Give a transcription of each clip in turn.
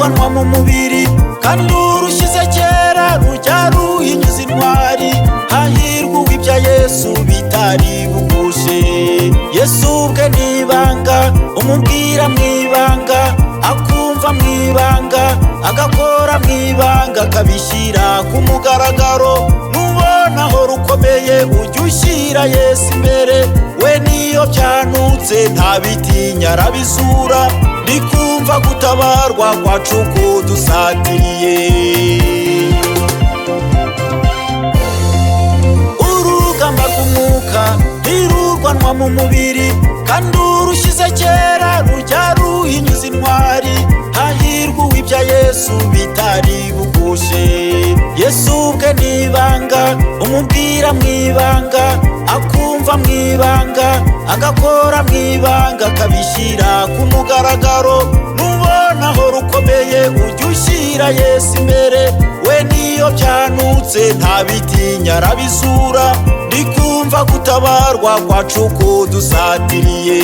ntirurukanwa mu mubiri, kandi urushyize kera rujya ruhinyuza intwari. Hahirwa uw'ibya Yesu bitari bugushe. Yesu ubwe ni ibanga, umubwira mu ibanga, akumva mu ibanga, agakora mu ibanga, akabishyira ku mugaragaro. Nubona aho rukomeye ujye ushyira Yesu imbere, we niyo byanutse ntabitinya arabizura. Ndikumva gutabarwa kwacu kudusatiriye. Urugamba rw'umwuka ntirurwanwa mu mubiri, kandi urushyize kera rujya ruhinyuza intwari. Hahirwa uw'ibya Yesu bitari bugushe. Yesu ubwe ni ibanga, umubwira mu ibanga, akumva mu ibanga, agakora mu ibanga, akabishyira ku mugaragaro. Nubona aho rukomeye ujye ushyira Yesu imbere, we niyo byanutse ntabitinya arabizura. Ndikumva gutabarwa kwacu kudusatiriye.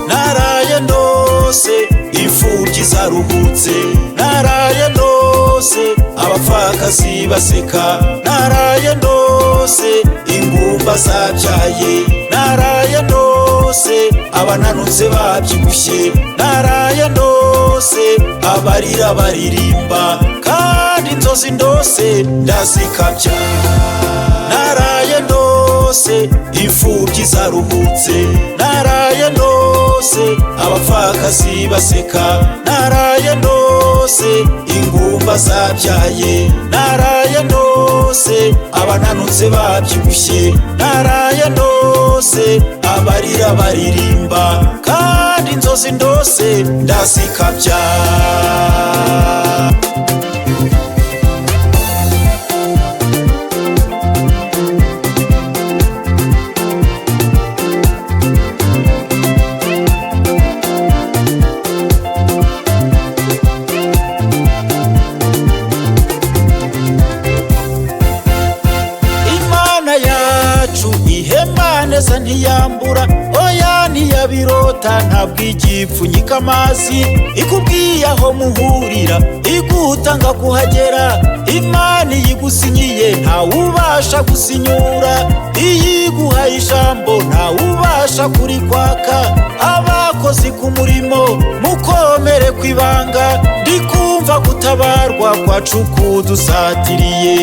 Naraye ndose imfubyi zaruhutse, naraye ndose abapfakazi baseka, naraye ndose ingumba zabyaye, naraye ndose abananutse babyibushye, naraye ndose abarira baririmba, kandi inzozi ndose ndazikabya. Naraye ndose imfubyi zaruhutse, naraye ndose abapfakazi baseka, naraye ndose ingumba zabyaye, naraye ndose abananutse babyibushye, naraye ndose abarira baririmba, kandi inzozi ndose ndazikabya. Neza ntiyambura, oya ntiyabirota, ntabwo igipfunyika amazi. Ikubwiye aho muhurira, igutanga kuhagera. Imana iyigusinyiye ntawubasha gusinyura, iyiguhaye ijambo ntawubasha kurikwaka. Abakozi ku murimo mukomere ku ibanga, ndikumva gutabarwa kwacu kudusatiriye.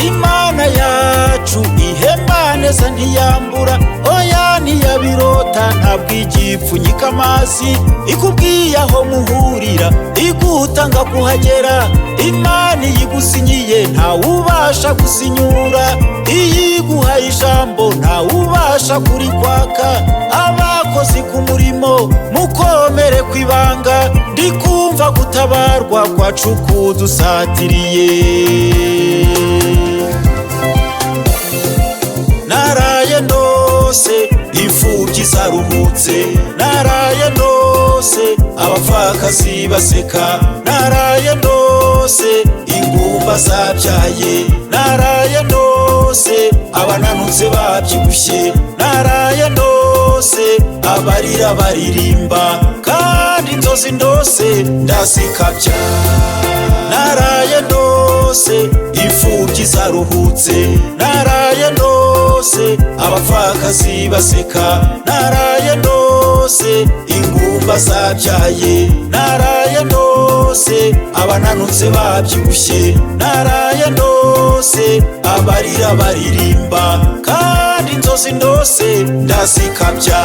Imana yacu ihema neza ntiyambura, oya ntiyabirota, ntabwo igipfunyika amazi. Ikubwiye aho muhurira, igutanga kuhagera. Imana iyigusinyiye ntawubasha gusinyura, iyiguhaye ijambo ntawubasha kurikwaka. Abakozi ku murimo mukomere ku ibanga, ndikumva gutabarwa kwacu kudusatiriye. Naraye ndose imfubyi zaruhutse, naraye ndose abapfakazi baseka, naraye ndose ingumba zabyaye, naraye ndose abananutse babyibushye, naraye ndose abarira baririmba, kandi inzozi ndose ndazikabya. Naraye ndose imfubyi zaruhutse, naraye ndose abapfakazi baseka, naraye ndose ingumba zabyaye, naraye ndose abananutse babyibushye, naraye ndose abarira baririmba, kandi inzozi ndose ndazikabya.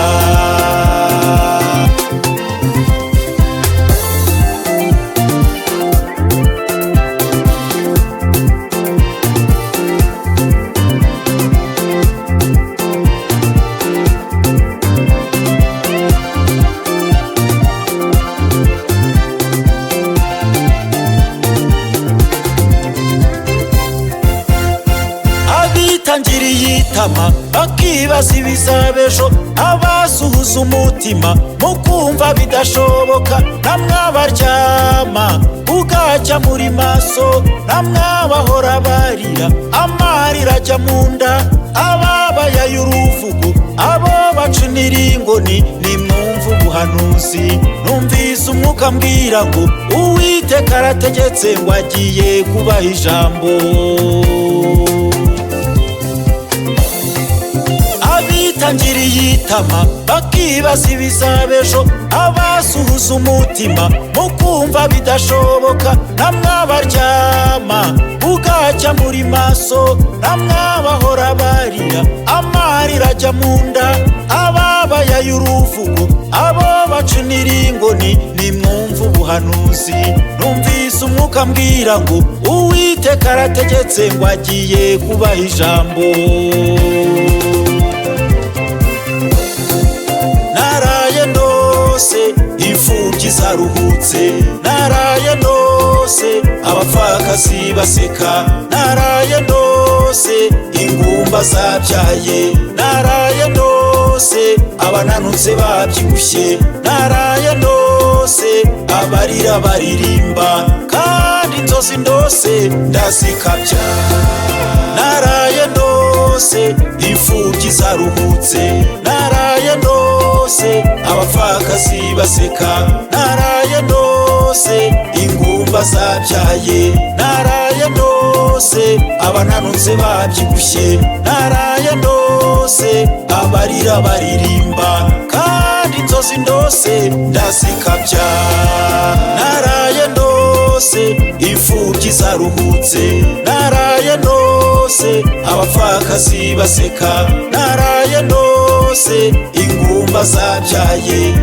abitangiriye itama bakibaza ibizabejo, abasuhuza umutima mu kumva bidashoboka, namwe abaryama bugacya muri maso, namwe abahora barira amarira ajya mu nda, ababayaye uruvugo abo bacunira ingoni, nimwumva ubuhanuzi. Numvise umwuka mbwira ngo Uwiteka arategetse ngo agiye kubaha ijambo. Abitangiriye itama bakibaza ibizabejo, abasuhuza umutima mu kumva bidashoboka, namwe abaryama bugacya muri maso, namwe abahora barira amarira ajya mu nda, ababayaye uruvugo abo bacunira ingoni, nimwumva ubuhanuzi. Numvise umwuka mbwira ngo Uwiteka arategetse ngo agiye kubaha ijambo. Naraye ndose imfubyi zaruhutse, naraye ndose abapfakazi baseka, naraye ndose ingumba zabyaye, naraye ndose abananutse babyibushye, naraye ndose abarira baririmba, kandi inzozi ndose ndazikabya. Naraye ndose imfubyi zaruhutse, naraye ndose abapfakazi baseka, naraye ndose ingumba zabyaye, naraye ndose abananutse babyibushye, naraye ndose abarira baririmba, kandi inzozi ndose ndazikabya. Naraye ndose imfubyi zaruhutse, naraye ndose abapfakazi baseka, naraye ndose ingumba zabyaye.